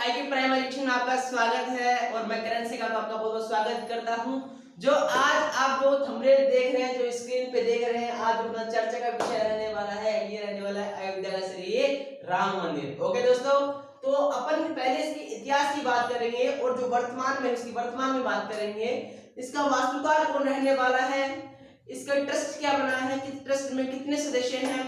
IQ primary education में आपका स्वागत है और मैं करण सिंह आपका बहुत बहुत स्वागत करता हूं। जो आज आप जो थंबनेल देख रहे हैं, जो स्क्रीन पे देख रहे हैं, आज अपना चर्चा का विषय रहने वाला है, ये रहने वाला है अयोध्या का श्री राम मंदिर। ओके दोस्तों, तो अपन पहले इसके इतिहास की बात करेंगे और जो वर्तमान में इसकी वर्तमान में बात करेंगे। इसका वास्तुकार कौन रहने वाला है, इसका ट्रस्ट क्या बना है, कि ट्रस्ट में कितने सदस्य हैं,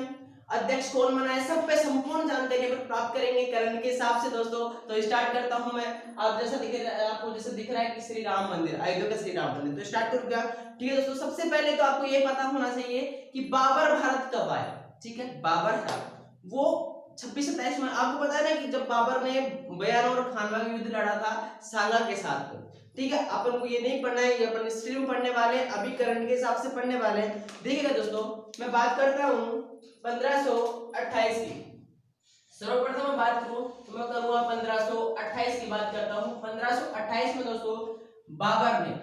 अध्यक्ष कौन बना है, सब पे संपूर्ण जानकारी पर प्राप्त करेंगे करण के हिसाब से। दोस्तों तो स्टार्ट करता हूं मैं। आप जैसा दिख रहा है, आपको जैसे दिख रहा है कि श्री राम मंदिर, अयोध्या का श्री राम मंदिर, तो स्टार्ट करूं क्या? ठीक है दोस्तों, सबसे पहले तो आपको ये पता होना चाहिए कि बाबर भारत कब आए। ठीक है, बाबर था वो 2627 में। आपको पता है ना कि जब बाबर ने बयान और खानवा का युद्ध लड़ा था सांगा के साथ। ठीक है, अपन को ये नहीं पढ़ना है, ये अपन हिस्ट्री में पढ़ने वाले, अभी करंट के हिसाब से पढ़ने वाले हैं। देखिएगा दोस्तों, मैं बात करता हूँ 1528 की। सर्वप्रथम मैं बात करूं तो मैं करूंगा 1528 की बात करता हूं। 1528 में दोस्तों बाबर ने,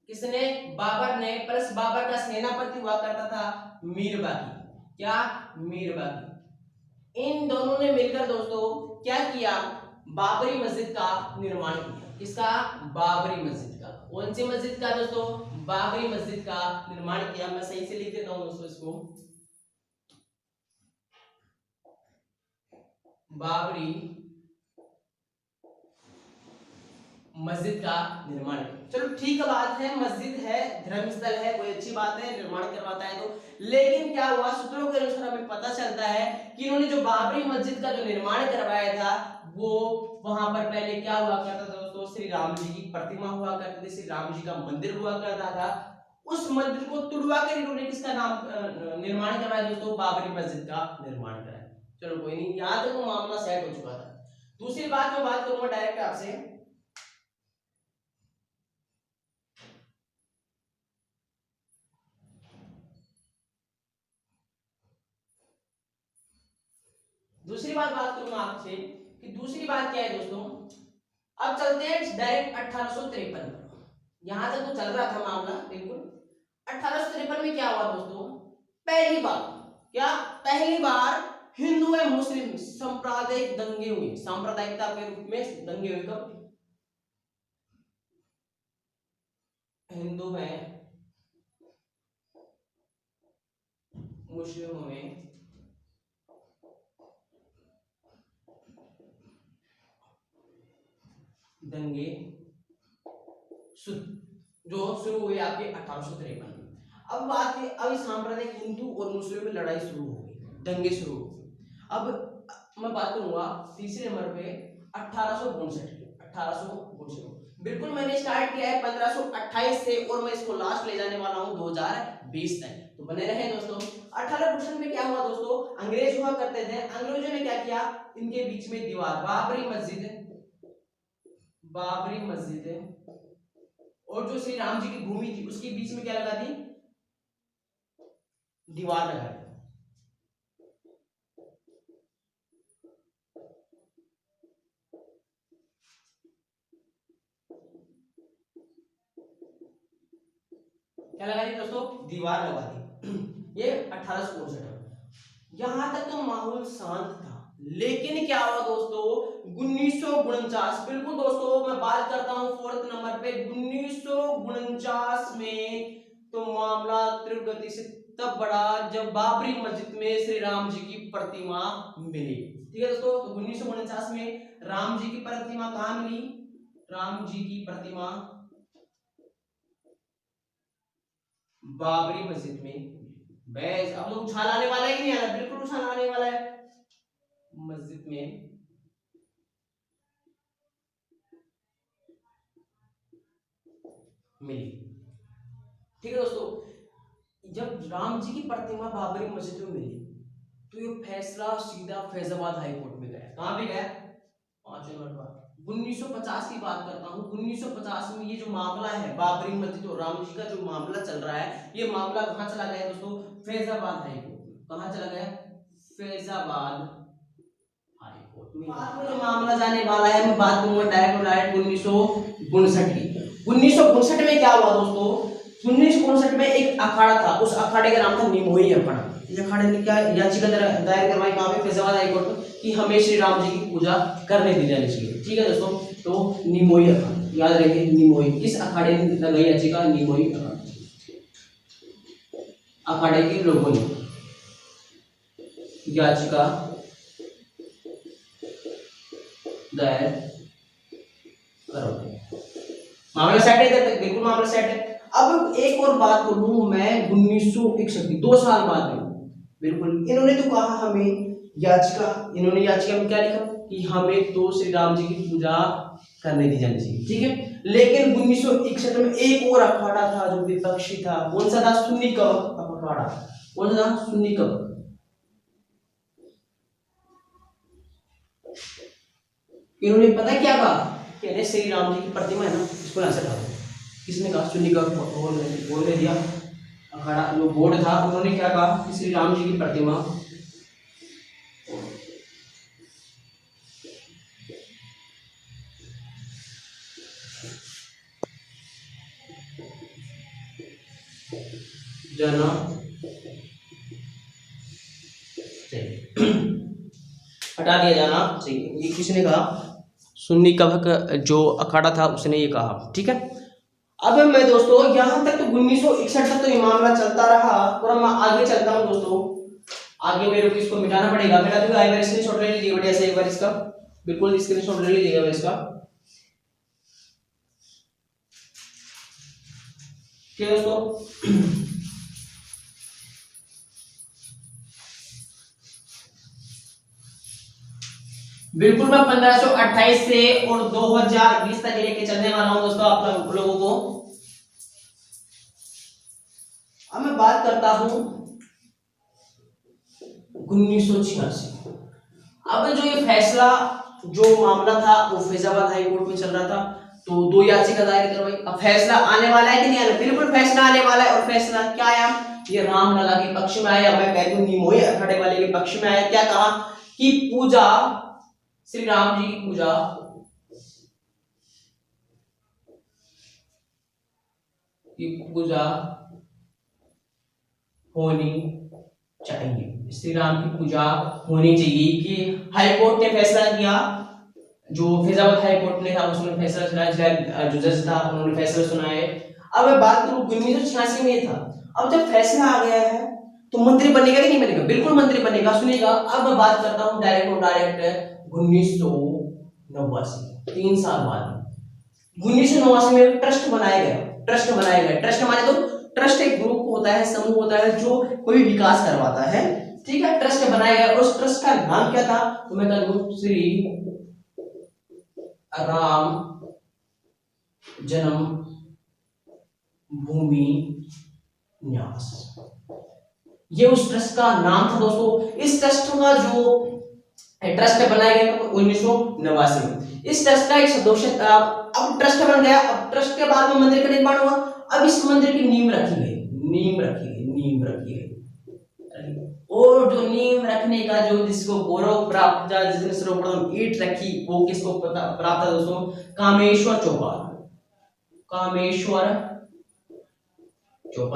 किसने? बाबर ने, प्लस बाबर का सेनापति हुआ करता था मीरबाकी। क्या? मीरबाकी। इन दोनों ने मिलकर दोस्तों क्या किया? बाबरी मस्जिद का निर्माण किया। किसका? बाबरी मस्जिद का। कौन सी मस्जिद का दोस्तों? बाबरी मस्जिद का निर्माण किया। मैं सही से लिख देता हूं दोस्तों इसको, बाबरी मस्जिद का निर्माण। चलो ठीक है, बात है, मस्जिद है, धर्मस्थल है, कोई अच्छी बात है, निर्माण करवाता है तो। लेकिन क्या हुआ, सूत्रों के अनुसार हमें पता चलता है कि इन्होंने जो बाबरी मस्जिद का जो निर्माण करवाया था, वो वहां पर पहले क्या हुआ करता था दोस्तों? श्री राम जी की प्रतिमा हुआ करती थी, श्री राम जी का मंदिर हुआ करता था। उस मंदिर को तुड़वा कर इन्होंने किसका नाम निर्माण करवाया दोस्तों? बाबरी मस्जिद का निर्माण कराया। चलो कोई नहीं, यहां तक वो मामला सेट हो चुका था। दूसरी बात मैं बात करूंगा डायरेक्ट आपसे, दूसरी बात करूंगा आपसे कि दूसरी बात क्या है दोस्तों। अब चलते हैं डायरेक्ट 1853 पर। यहां तक तो चल रहा था मामला बिल्कुल। 1853 में क्या हुआ दोस्तों? पहली बार, क्या? पहली बार हिंदू एवं मुस्लिम सांप्रदायिक दंगे हुए, सांप्रदायिकता के रूप में दंगे हुए। कब? हिंदू में मुस्लिमों में दंगे जो शुरू हुए आपके 1853 में। अब बात है, अब सांप्रदायिक हिंदू और मुस्लिम में लड़ाई शुरू हो गई, दंगे शुरू हो गए। अब मैं बात करूंगा तीसरे नंबर पे 1859 की। 1859 बिल्कुल मैंने स्टार्ट किया है 1528 से और मैं इसको लास्ट ले जाने वाला हूं 2020 तक, तो बने रहे दोस्तों। 1859 में क्या हुआ दोस्तों? अंग्रेज हुआ करते थे, अंग्रेजों ने क्या किया? इनके बीच में दीवार, बाबरी मस्जिद और जो श्री राम जी की भूमि थी उसके बीच में क्या लगा दी? दीवार लगा दी। क्या लगा दी दोस्तों? दीवार लगा दी। ये 1859 में। यहां तक तो माहौल शांत था, लेकिन क्या हुआ दोस्तों? 1949, बिल्कुल दोस्तों मैं बात करता हूं फोर्थ नंबर पे, 1949 में तो मामला तीव्र गति से तब बढ़ा जब बाबरी मस्जिद में श्री राम जी की प्रतिमा मिली। ठीक है दोस्तों, तो 1949 में राम जी की प्रतिमा कहां मिली? राम जी की प्रतिमा बाबरी मस्जिद में। बस अब लोग उछाल आने वाला है कि नहीं आना? बिल्कुल उछाल आने वाला है। मस्जिद में मिली। ठीक है दोस्तों, जब राम जी की प्रतिमा बाबरी मस्जिद में मिली तो ये फैसला सीधा फैजाबाद हाई कोर्ट में गया। कहां पे गया? 5 नंबर पर। 1950 की बात करता हूं। 1950 में ये जो मामला है बाबरी मस्जिद और राम जी का जो मामला चल रहा है, ये मामला कहां चला गया दोस्तों? फैजाबाद हाई कोर्ट में। कहां चला गया? फैजाबाद हाई कोर्ट में। बाद में जो मामला जाने वाला है, मैं बात करूंगा डायरेक्ट 1959 की। 1959 में क्या हुआ दोस्तों? 1959 में एक अखाड़ा था, उस अखाड़े का नाम था निमोई अखाड़ा। ये अखाड़े ने क्या याचिका दायर करवाई कहाँ पे, फैजाबाद हाई कोर्ट में, कि हमें श्री राम जी की पूजा करने दी जानी चाहिए। ठीक है दोस्तों, तो निमोई अखाड़ा याद रखिए, निमोई, किस अखाड़े ने लगाई याचिका, निमोई अखाड़े के लोगों ने याचिका दायर करवाई। मामला सेट है, तब तक बिल्कुल मामला सेट है। अब एक और बात करूं मैं, 1961 की 2 साल बाद में बिल्कुल इन्होंने तो कहा हमें याचिका, इन्होंने याचिका में क्या लिखा कि हमें तो श्री राम जी की पूजा करने दी जानी चाहिए। ठीक है, लेकिन 1961 में एक और अखाड़ा था जो विपक्षी था। कौन सा था? सुन्नी कवक अखाड़ा। कौन सा था? सुन्नी कवक। इन्होंने पता क्या कहा कि श्री राम जी की प्रतिमा है ना, इसको यहां से हटा दो। किसने कहा? सुन्नी कवक बोलने दिया अखाड़ा जो बोर्ड था, उन्होंने क्या कहा कि श्री राम जी की प्रतिमा जाना हटा दिया जाना चाहिए। ये किसने कहा? सुन्नी कवक जो अखाड़ा था उसने ये कहा। ठीक है, अब मैं दोस्तों यहाँ तक तो 1961 तक तो ये मामला चलता रहा, और मैं आगे चलता हूँ दोस्तों। आगे मेरे को इसको मिटाना पड़ेगा, मेरा तो एक बार स्क्रीनशॉट ले लीजिए बढ़िया से, एक बार इसका बिल्कुल स्क्रीनशॉट ले लीजिएगा इसका। ठीक है दोस्तों, बिल्कुल मैं 1528 से और 2020 तक लेके चलने वाला हूं दोस्तों आप लोगों को। अब मैं बात करता हूं 1986। अब जो ये फैसला, जो मामला था वो फैजाबाद हाई कोर्ट में चल रहा था, तो 2 याचिका दायर करवाई। अब फैसला आने वाला है कि नहीं आने? बिल्कुल फैसला आने वाला है। और फैसला क्या आया? ये रामलला के पक्ष में आया। मैं कह दूं निमोई अखाड़े वाले के पक्ष में आया। क्या कहा कि पूजा, श्री राम जी की पूजा होनी चाहिए, श्री राम की पूजा होनी चाहिए। कि हाई कोर्ट ने फैसला किया, जो फैजाबाद हाई कोर्ट ने था उसने फैसला सुनाया, जो जज था उन्होंने फैसला सुनाया। अब मैं बात करूं 1986 में था। अब जब फैसला आ गया है तो मंत्री बनेगा कि नहीं बनेगा? बिल्कुल मंत्री बनेगा। सुनिएगा, अब मैं बात करता हूं डायरेक्ट और डायरेक्ट 1989, 3 साल बाद 1989 में ट्रस्ट बनाया गया। ट्रस्ट माने तो ट्रस्ट एक ग्रुप होता है, समूह होता है जो कोई विकास करवाता है। ठीक है, ट्रस्ट बनाया गया। और उस ट्रस्ट का नाम क्या था? तो मैं कह दूं श्री राम जन्म भूमि न्यास, ये उस ट्रस्ट का नाम था दोस्तों। इस ट्रस्ट का जो ट्रस्ट बनाया गया 1989 में। इस ट्रस्ट का एक सदस्य, अब ट्रस्ट बन गया। अब ट्रस्ट के बाद में मंदिर का निर्माण हुआ। अब इस मंदिर की नींव रखी गई। और जो नींव रखने का जो जिसको गौरव प्राप्त था, जिसने सर्वप्रथम ईंट रखी, वो किसको प्राप्त था दोस्तों? कामेश्वर चौपाल।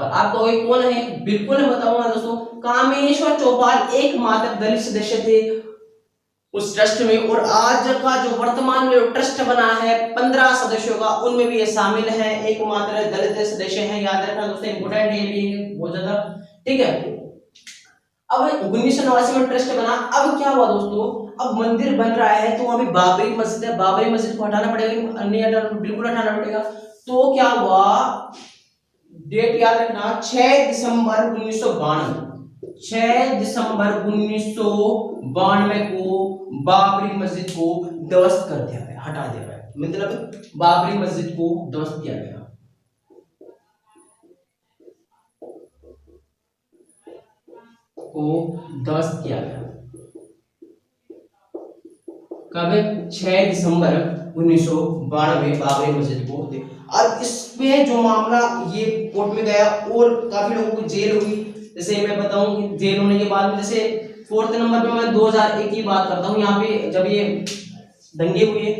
आपको वही कौन है? बिल्कुल मैं बताऊंगा दोस्तों। कामेश्वर चौपाल एकमात्र दलित सदस्य थे उस ट्रस्ट में। और आज का जो वर्तमान में ट्रस्ट बना है 15 सदस्यों का, उनमें भी ये शामिल है, एकमात्र दलित सदस्य हैं। याद रखना दोस्तों, इंपोर्टेंट है ये बहुत ज्यादा। ठीक है, अब 1989 में ट्रस्ट बना। अब क्या हुआ दोस्तों? अब मंदिर बन रहा है तो वहां भी बाबरी मस्जिद है, बाबरी मस्जिद को हटाना पड़ेगा, नहीं हटाना, बिल्कुल हटाना पड़ेगा। तो क्या हुआ? डेट याद रखना, 6 दिसंबर 1992, 6 दिसंबर 1992 को बाबरी मस्जिद को ध्वस्त कर दिया गया, हटा दिया गया। मतलब बाबरी मस्जिद को ध्वस्त किया गया। कब? 6 दिसंबर 1992 बाबरी मस्जिद को। अब इसमें जो मामला ये कोर्ट में गया और काफी लोगों को जेल हुई। जैसे मैं बताऊं कि जेल होने के बाद में, जैसे 4 नंबर पे मैं 2001 की बात करता हूँ। यहाँ पे जब ये दंगे हुए,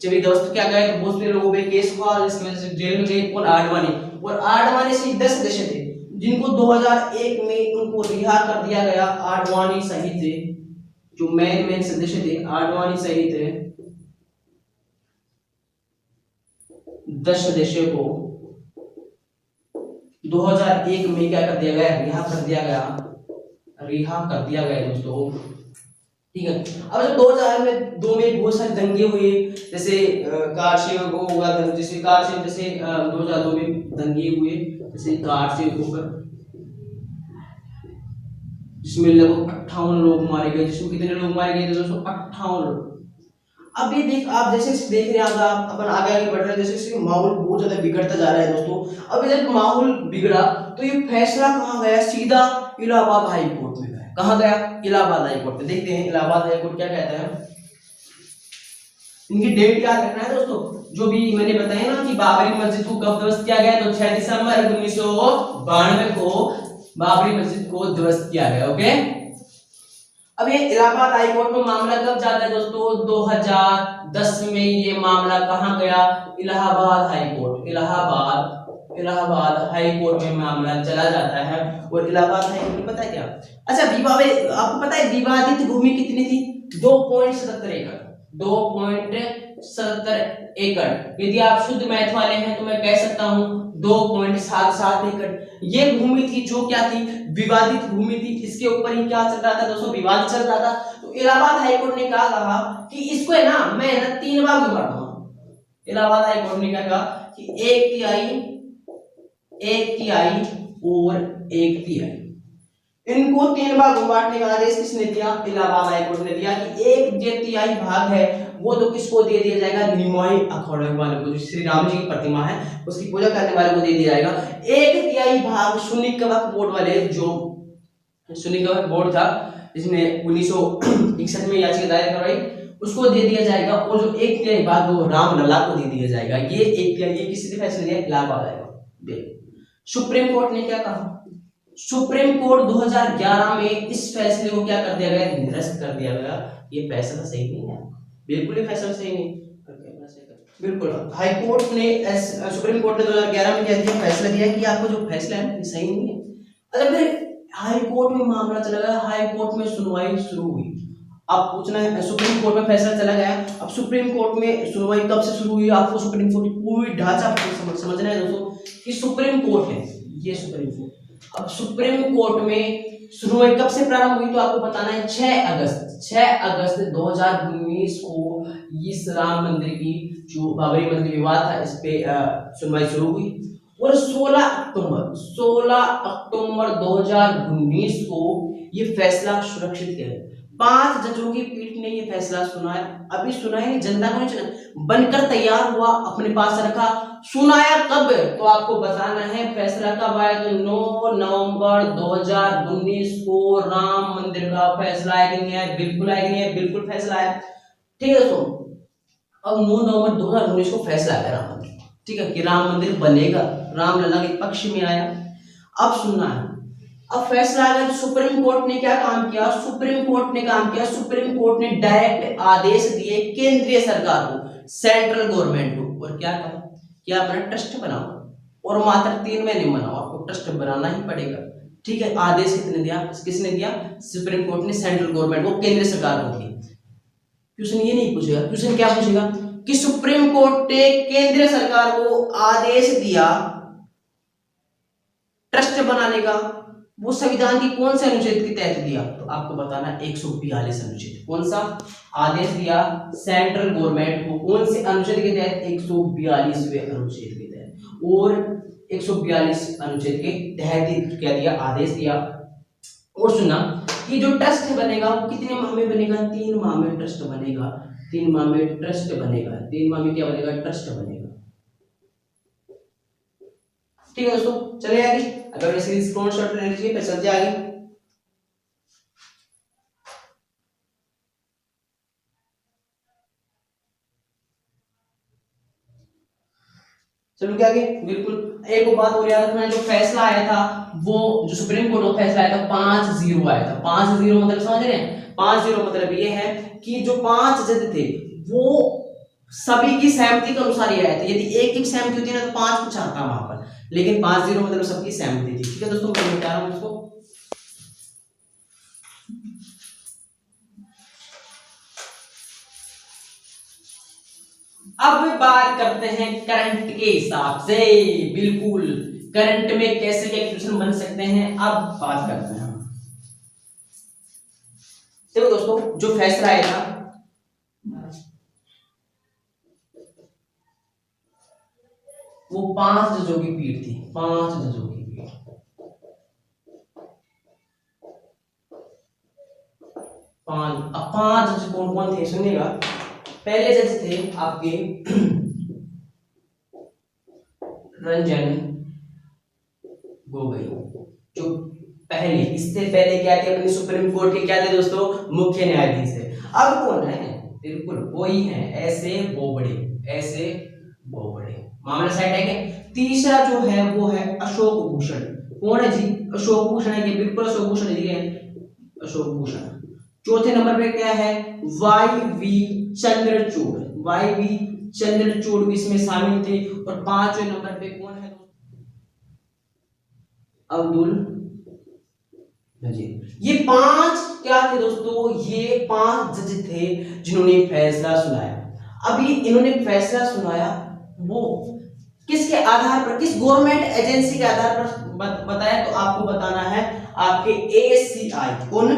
जब ये ध्वस्त किया गया तो बहुत सारे लोगों पे केस हुआ, जिसकी वजह से जेल में गए। और आडवाणी से 10 सदस्य थे, जिनको 2001 में उनको रिहा कर दिया गया, आडवाणी सहित जो मेन सदस्य थे, आडवाणी सहित 10 सदस्यों को 2001 में क्या कर दिया गया, रिहा कर दिया गया, रिहा कर दिया गया दोस्तों। ठीक है। अब जब 2002 में बहुत सारे दंगे हुए, जैसे कारसेवक होगा, जैसे कारसेवक, जैसे 2002 में दंगे हुए, जैसे कारसेवकों पर, जिसमें लगभग 58 लोग मारे गए। जिसमें कितने लोग मारे गए थे दोस्तों? 58 लोग। अब ये देख, आप जैसे देख रहे हैं, आप अपन आगे बढ़ रहे हैं, जैसे माहौल बहुत ज्यादा बिगड़ता जा रहा है दोस्तों। अब जब माहौल बिगड़ा तो ये फैसला कहाँ गया? सीधा इलाहाबाद हाई कोर्ट में गया। कहाँ गया? इलाहाबाद हाई कोर्ट में। देखते हैं इलाहाबाद हाई कोर्ट क्या कहता है। इनकी डेट याद रखना है दोस्तों, जो भी मैंने बताया ना कि बाबरी मस्जिद को कब ध्वस्त किया गया, तो 6 दिसंबर 1992 को बाबरी मस्जिद को ध्वस्त किया गया। ओके। अब ये इलाहाबाद हाई कोर्ट में मामला कब जाता है दोस्तों? 2010 में ये मामला कहाँ गया? Allahabad high court. Allahabad high court में मामला चला जाता है। और इलाहाबाद हाई कोर्ट में पता है क्या? अच्छा, आपको पता है विवादित भूमि कितनी थी? 2.77 एकड़। 2.77 एकड़। यदि आप शुद्ध मैथ वाले हैं तो मैं कह सकता हूं 2.77 एकड़ ये भूमि थी, जो क्या थी? विवादित भूमि थी। इसके ऊपर ही क्या चल रहा था दोस्तों? विवाद चल रहा था। तो इलाहाबाद हाईकोर्ट ने कहा कि इसको है ना, मैं ना 3 भाग में बांटूंगा। इलाहाबाद हाईकोर्ट ने क्या कहा कि 1 तिहाई और 1 तिहाई, इनको 3 भाग में बांटने का आदेश किसने दिया? इलाहाबाद हाईकोर्ट ने दिया कि 1 तिहाई भाग है वो तो किसको दे दिया जाएगा? निमोई अखाड़े वाले को, जो श्री राम जी की प्रतिमा है उसकी पूजा करने वाले को दे दिया जाएगा। 1 तिहाई भाग सुन्नी वक्फ बोर्ड वाले, जो सुन्नी वक्फ बोर्ड था जिसने 1961 में याचिका दायर करवाई, उसको दे दिया जाएगा। और जो 1 तिहाई भाग वो रामलला को दे दिया जाएगा। ये 1 तिहाई, ये किसी ने फैसला दिया? इलाहाबाद हाईकोर्ट। सुप्रीम कोर्ट ने क्या कहा? सुप्रीम कोर्ट 2011 में इस फैसले को क्या कर दिया गया? निरस्त कर दिया गया। ये फैसला सही नहीं है, बिल्कुल ही फैसला सही नहीं। बिल्कुल हाई कोर्ट ने, सुप्रीम कोर्ट ने 2011 में क्या दिया? फैसला दिया कि आपको जो फैसला है सही नहीं है। अच्छा, फिर हाई कोर्ट में मामला चला गया, हाई कोर्ट में सुनवाई शुरू हुई। अब पूछना है, सुप्रीम कोर्ट में फैसला चला गया, अब सुप्रीम कोर्ट में सुनवाई कब से शुरू हुई? आपको सुप्रीम कोर्ट की पूरी ढांचा समझना है दोस्तों कि सुप्रीम कोर्ट है, ये सुप्रीम कोर्ट। अब सुप्रीम कोर्ट में सुनवाई कब से प्रारंभ हुई? तो आपको बताना है 6 अगस्त 2019 को इस राम मंदिर की, जो बाबरी मस्जिद विवाद था, इस पे सुनवाई शुरू हुई। और 16 अक्टूबर 2019 को ये फैसला सुरक्षित किया गया। 5 जजों की पीठ ने ये फैसला सुनाया। अभी सुनाया नहीं, जनता को नहीं सुना, बनकर तैयार हुआ, अपने पास रखा। सुनाया कब? तो आपको बताना है फैसला कब आया। तो 9 नवंबर 2019 को राम मंदिर का फैसला है कि नहीं है? बिल्कुल है कि नहीं है? बिल्कुल फैसला है। ठीक है दोस्तों, अब 9 नवंबर 2019 को फैसला आया राम मंदिर, ठीक है, कि राम मंदिर बनेगा, रामलला के पक्ष में आया। अब सुनना है, अब फैसला आया। सुप्रीम कोर्ट ने क्या काम किया? सुप्रीम कोर्ट ने डायरेक्ट आदेश दिए केंद्रीय सरकार को, सेंट्रल गवर्नमेंट को, और क्या कहा कि आप अपना ट्रस्ट बनाओ और मात्र 3 महीने बनाओ, आपको ट्रस्ट बनाना ही पड़ेगा। ठीक है, आदेश किसने दिया? सुप्रीम कोर्ट ने सेंट्रल गवर्नमेंट को, केंद्रीय सरकार को दिया। क्वेश्चन ये नहीं पूछेगा, क्वेश्चन क्या पूछेगा कि सुप्रीम कोर्ट ने केंद्रीय सरकार को आदेश दिया ट्रस्ट बनाने का, वो संविधान की कौन से अनुच्छेद के तहत दिया? तो आपको बताना 142 अनुच्छेद। कौन सा आदेश दिया सेंट्रल गवर्नमेंट को? कौन से अनुच्छेद के तहत? 142वें अनुच्छेद के तहत। और 142 अनुच्छेद के तहत क्या दिया? आदेश दिया। और सुना कि जो ट्रस्ट बनेगा वो कितने माह में बनेगा? 3 माह में ट्रस्ट बनेगा। 3 माह में ट्रस्ट बनेगा। 3 माह में क्या बनेगा? ट्रस्ट बनेगा। ठीक है दोस्तों, चलिए आगे। अगर इसकी स्क्रीनशॉट ले लीजिए, फिर चलते आगे। चलो क्या आगे, बिल्कुल एक बात और याद रखना, जो फैसला आया था वो, जो सुप्रीम कोर्ट का फैसला आया था 5-0 आया था। 5-0 मतलब समझ रहे हैं? 5-0 मतलब ये है कि जो 5 जज थे वो सभी की सहमति के अनुसार ही आए थे। यदि एक सहमति होती है ना तो 5 कुछ आता वहां पर, लेकिन 5-0 मतलब सबकी सहमति थी। ठीक है दोस्तों, मैं बता रहा हूँ इसको। अब बात करते हैं करंट के हिसाब से, बिल्कुल करंट में कैसे क्या इक्वेशन बन सकते हैं, अब बात करते हैं। देखो दोस्तों, जो फैसला आया था वो 5 जजों की पीठ थी, 5 जजों की पीठ। 5 जज कौन कौन थे सुनिएगा। पहले जज थे आपके रंजन गोगोई, जो पहले, इससे पहले क्या थे अपने सुप्रीम कोर्ट के, क्या थे दोस्तों, मुख्य न्यायाधीश है। अब कौन है, बिल्कुल वही है ऐसे बोबड़े, ऐसे बोबड़े। मामला साइड है क्या। तीसरा जो है वो है अशोक भूषण। कौन है जी, अशोक भूषण है, बिल्कुल अशोक भूषण जी है, अशोक भूषण। चौथे नंबर पे क्या है, Y V Chandrachud, Y V Chandrachud भी इसमें शामिल थे। और 5वें नंबर पे कौन है, अब्दुल नजीर। ये 5 क्या थे दोस्तों, ये 5 जज थे जिन्होंने फैसला सुनाया। अभी इन्होंने फैसला सुनाया वो किसके आधार पर, किस गवर्नमेंट एजेंसी के आधार पर बताया, तो आपको बताना है आपके एसीआई, कौन,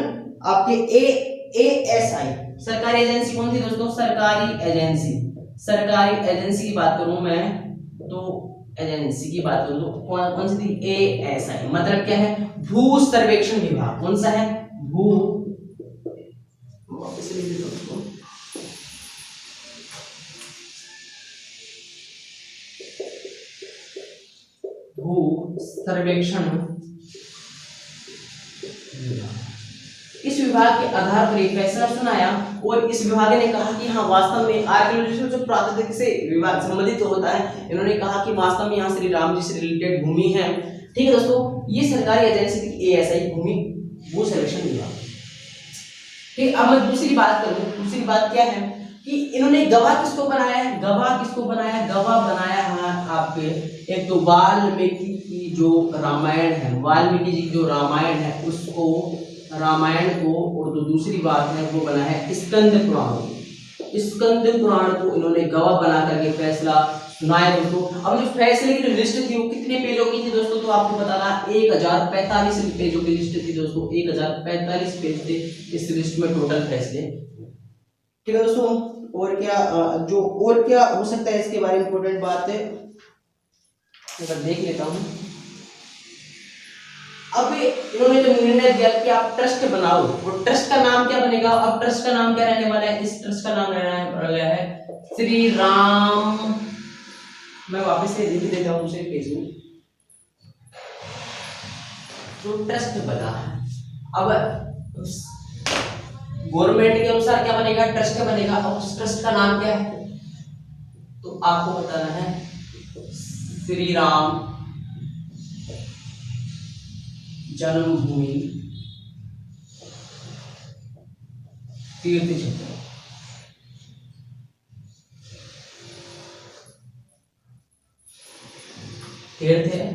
आपके एएसआई, सरकारी एजेंसी कौन थी दोस्तों, सरकारी एजेंसी, सरकारी एजेंसी की बात करूं मैं तो एजेंसी की बात करूं तो कौन कौन सी थी, एएसआई। मतलब क्या है, भू सर्वेक्षण विभाग। कौन सा है, भू, वापस लिख देता हूं इसको, भू सर्वेक्षण। इस विभाग के आधार पर एक फैसला सुनाया और इस विभाग ने कहा कि हाँ वास्तव में आर्कियोलॉजी जो प्राकृतिक से विभाग संबंधित होता है, इन्होंने कहा कि वास्तव में यहाँ श्री राम जी से रिलेटेड भूमि है। ठीक है दोस्तों, ये सरकारी एजेंसी थी एएसआई, भूमि भू सर्वेक्षण विभाग। ठीक, अब मैं दूसरी बात करूं, दूसरी बात क्या है कि इन्होंने गवाह किसको बनाया है, गवाह किसको बनाया है, गवाह बनाया है आपके, एक तो वाल्मीकि की जो रामायण है, वाल्मीकि जी की जो रामायण है उसको, रामायण को, और तो दूसरी बात है वो बना है स्कंद पुराण, स्कंद पुराण को इन्होंने गवाह बना करके फैसला सुनाया दोस्तों। अब जो फैसले की जो लिस्ट थी वो कितने पेजों की थी दोस्तों, तो आपको बताना 1045 पेजों की लिस्ट थी दोस्तों, 1045 पेज थे इस लिस्ट में टोटल फैसले। ठीक है दोस्तों, और क्या जो और क्या हो सकता है इसके बारे में इंपॉर्टेंट बात है, अगर देख लेता हूं। अब इन्होंने जो निर्णय दिया कि आप ट्रस्ट बनाओ, वो ट्रस्ट का नाम क्या बनेगा, अब ट्रस्ट का नाम क्या रहने वाला है, इस ट्रस्ट का नाम रहने वाला है श्री राम, मैं वापस से लिख देता हूं दूसरे पेज में, जो ट्रस्ट बना है। अब गवर्नमेंट के अनुसार क्या बनेगा, ट्रस्ट बनेगा। अब उस ट्रस्ट का नाम क्या है, तो आपको बताना है श्री राम जन्मभूमि तीर्थ क्षेत्र। तीर्थ है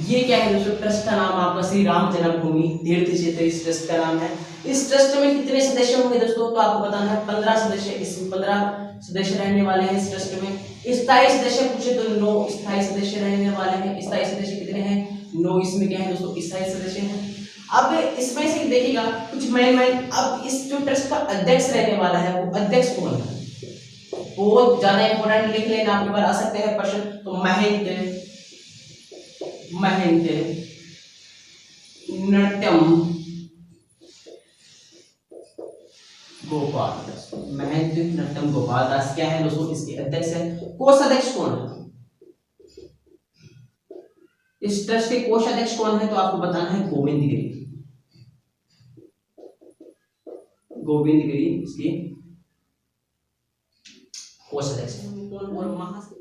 ये क्या है दोस्तों, ट्रस्ट का नाम आपका श्री राम जन्मभूमि तीर्थ क्षेत्र, इस ट्रस्ट का नाम है। इस ट्रस्ट में कितने सदस्य होंगे दोस्तों, तो आपको बताना है 15 सदस्य, इसमें 15 सदस्य रहने वाले हैं इस ट्रस्ट में। स्थायी सदस्य पूछे तो 9 स्थायी सदस्य रहने वाले हैं। स्थायी सदस्य कितने हैं, 9, इसमें क्या है दोस्तों, स्थायी सदस्य हैं। अब इसमें से देखिएगा कुछ मेन, अब इस जो ट्रस्ट का अध्यक्ष रहने वाला है वो अध्यक्ष कौन है, बहुत ज्यादा इंपॉर्टेंट, लिख लेना, आपके पास आ सकते हैं प्रश्न। तो महेंद्र नृत्यम गोपाल दास, महेंद्र नृत्यम गोपाल दास क्या है दोस्तों, इसके अध्यक्ष है। कोषाध्यक्ष कौन है, इस ट्रस्ट के कोषाध्यक्ष कौन है, तो आपको बताना है गोविंद गिरी, गोविंद गिरी इसके कोषाध्यक्ष। और महासचिव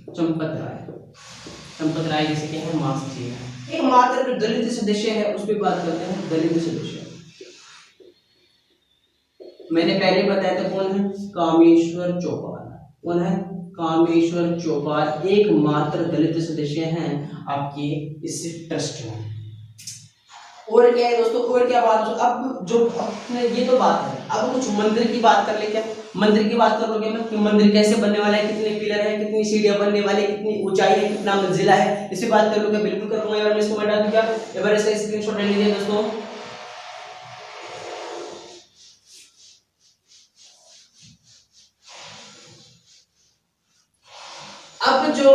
चंपत राय, चंपत राय जैसे क्या है, महासचिव है। एक मात्र जो दलित सदस्य है उस पर बात करते हैं, दलित सदस्य, मैंने पहले बताया था कौन है, कामेश्वर चौपाल। कौन है, कामेश्वर चौपाल एकमात्र दलित सदस्य हैं आपके इस ट्रस्ट में। और क्या है दोस्तों, और क्या बात, अब जो अपने ये तो बात है, अब कुछ मंदिर की बात कर ले। क्या मंदिर की बात करोगे मैं कि मंदिर कैसे बनने वाला है, कितने पिलर है, कितनी सीढ़ियां बनने वाली, कितनी ऊंचाई है, कितना मंजिला है, इसी बात कर लोगे, बिल्कुल करूंगा। यार मैं इसको मिटा दूं क्या, एक बार इसका स्क्रीनशॉट ले लीजिए दोस्तों। अब जो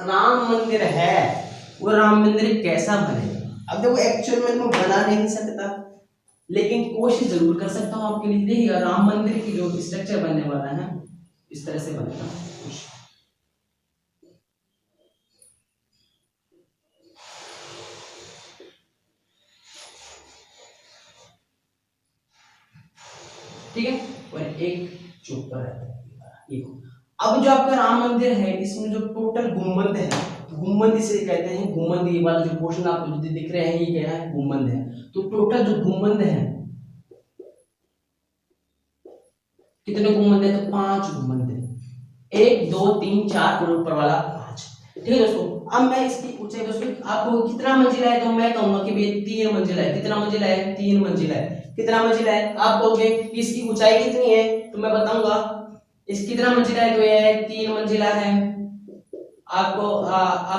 राम मंदिर है वो राम मंदिर कैसा बनेगा, अब देखो एक्चुअल में मैं बना नहीं सकता, लेकिन कोशिश जरूर कर सकता हूं आपके लिए। देखिएगा राम मंदिर की जो स्ट्रक्चर बनने वाला है इस तरह से बनेगा। ठीक है, और एक चुप पर रहता है। अब जो आपका राम मंदिर है इसमें जो टोटल गुम्बद है, गुम्बद इसे कहते हैं, गुम्बद ये वाला जो पोर्शन आपको जो दिख रहे हैं ये क्या है, गुम्बद है। तो टोटल जो गुम्बद है, कितने गुम्बद है, तो 5 गुम्बद है, 1 2 3 4 और ऊपर वाला 5। ठीक है दोस्तों, अब मैं इसकी ऊंचाई दोस्तों आपको कितना मंजिला है, तो मैं कहूंगा कि भैया 3 मंजिला है। कितना मंजिला है, 3 मंजिला है। कितना मंजिला है, आप कहोगे कि इसकी ऊंचाई कितनी है, तो मैं बताऊंगा इस कितना मंजिला है, तो ये 3 मंजिला है। आप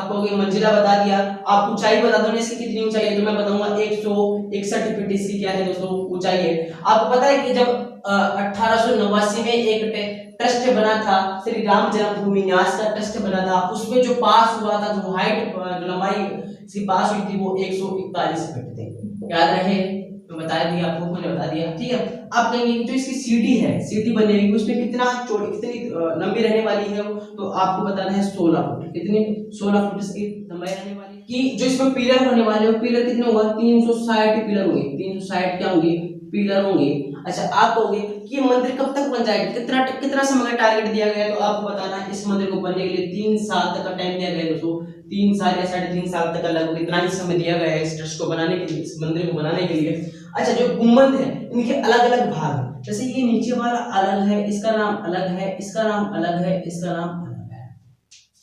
कहोगे मंजिला बता दिया, आप ऊंचाई बता दो ना इसकी कितनी ऊंचाई है, तो मैं बताऊंगा 161 फीट इसकी क्या है दोस्तों, ऊंचाई है। आपको पता है कि जब 1889 में एक ट्रस्ट बना था, श्री राम जन्मभूमि न्यास का ट्रस्ट बना था, उसमें जो पास हुआ था, जो हाइट जो लंबाई इसकी पास हुई थी वो 141 फीट थी। याद रहे, तो बता दिया आपको, मैंने बता दिया। ठीक है, अब कहेंगे जो इसकी सीढ़ी है, सीढ़ी बनेगी उसमें कितना चौड़ी, कितनी लंबी रहने वाली है, तो आपको बताना है 16 फुट। कितनी, 16 फुट इसकी लंबाई रहने वाली। कि जो इसमें पिलर होने वाले हैं, पिलर कितने होगा, 360 पिलर होंगे। 360 क्या होंगे, पिलर होंगे। अच्छा, आप कहोगे कि मंदिर कब तक बन जाएगा, कितना कितना समय का टारगेट दिया गया है, तो आपको बताना है इस मंदिर को बनने के लिए 3 साल तक का टाइम दिया गया है दोस्तों। 3 साल या 3.5 साल तक का लगभग इतना ही समय दिया गया है इस ट्रस्ट को बनाने के लिए, इस मंदिर को बनाने के लिए। अच्छा, जो गुम्बद है इनके अलग अलग भाग है, जैसे ये नीचे वाला अलग है, इसका नाम अलग है, इसका नाम अलग है, इसका नाम अलग है।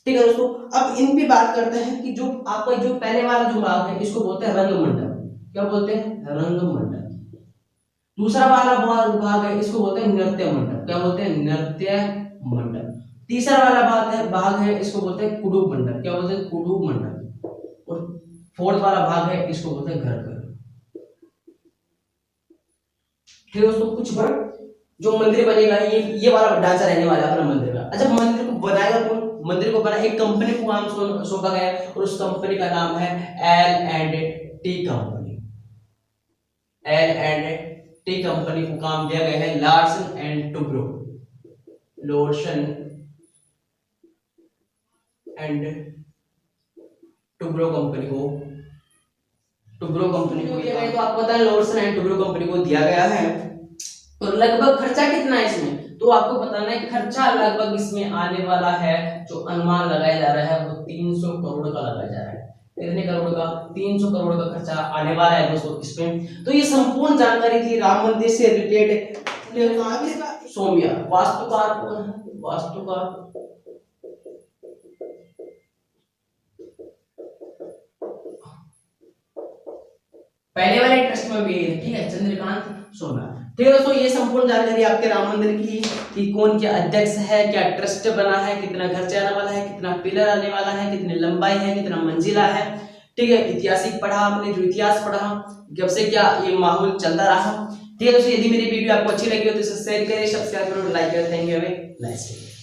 ठीक है दोस्तों, अब इन पे बात करते हैं कि जो आपका जो पहले वाला जो भाग है इसको बोलते हैं रंग मंडप। क्या बोलते हैं, रंग मंडप। दूसरा वाला भाग है इसको बोलते हैं नृत्य मंडप। क्या बोलते हैं, नृत्य मंडप। तीसरा वाला भाग है इसको बोलते हैं कुडुब मंडप। क्या बोलते हैं, कुडुब मंडप। और फोर्थ वाला भाग है इसको बोलते हैं घर घर। ठीक है दोस्तों, कुछ जो मंदिर बनेगा ये वाला ढांचा रहने वाला है अपना मंदिर का। अच्छा, मंदिर को बनाएगा कौन, मंदिर को बना एक कंपनी को काम सौंपा गया है, और उस कंपनी का नाम है L&T कंपनी। L&T कंपनी को काम दिया गया है Larsen and Toubro, Larsen and Toubro company को, टुब्रो कंपनी को दिया गया है। तो आपको पता है लोर्सन एंड टुब्रो कंपनी को दिया गया है। तो लगभग खर्चा कितना है इसमें, तो आपको बताना है कि खर्चा लगभग इसमें आने वाला है, जो अनुमान लगाया जा रहा है वो 300 करोड़ का लगाया जा रहा है। कितने करोड़ का, 300 करोड़ का खर्चा आने वाला है दोस्तों इसमें। तो ये संपूर्ण जानकारी थी राम मंदिर से रिलेटेड। सोमिया वास्तुकार कौन है, वास्तुकार पहले वाले ट्रस्ट में भी है। ठीक है, चंद्रकांत सोना। ठीक है दोस्तों, ये संपूर्ण जानकारी आपके राम मंदिर की कि कौन क्या अध्यक्ष है, क्या ट्रस्ट बना है, कितना खर्चा आने वाला है, कितना पिलर आने वाला है, कितनी लंबाई है, कितना मंजिला है। ठीक है, ऐतिहासिक पढ़ा हमने, जो इतिहास पढ़ा जब से क्या ये माहौल चलता रहा। ठीक है दोस्तों, यदि मेरी वीडियो आपको अच्छी लगी हो तो इसे शेयर करें, सब्सक्राइब करो, लाइक करें। Thank you, nice day.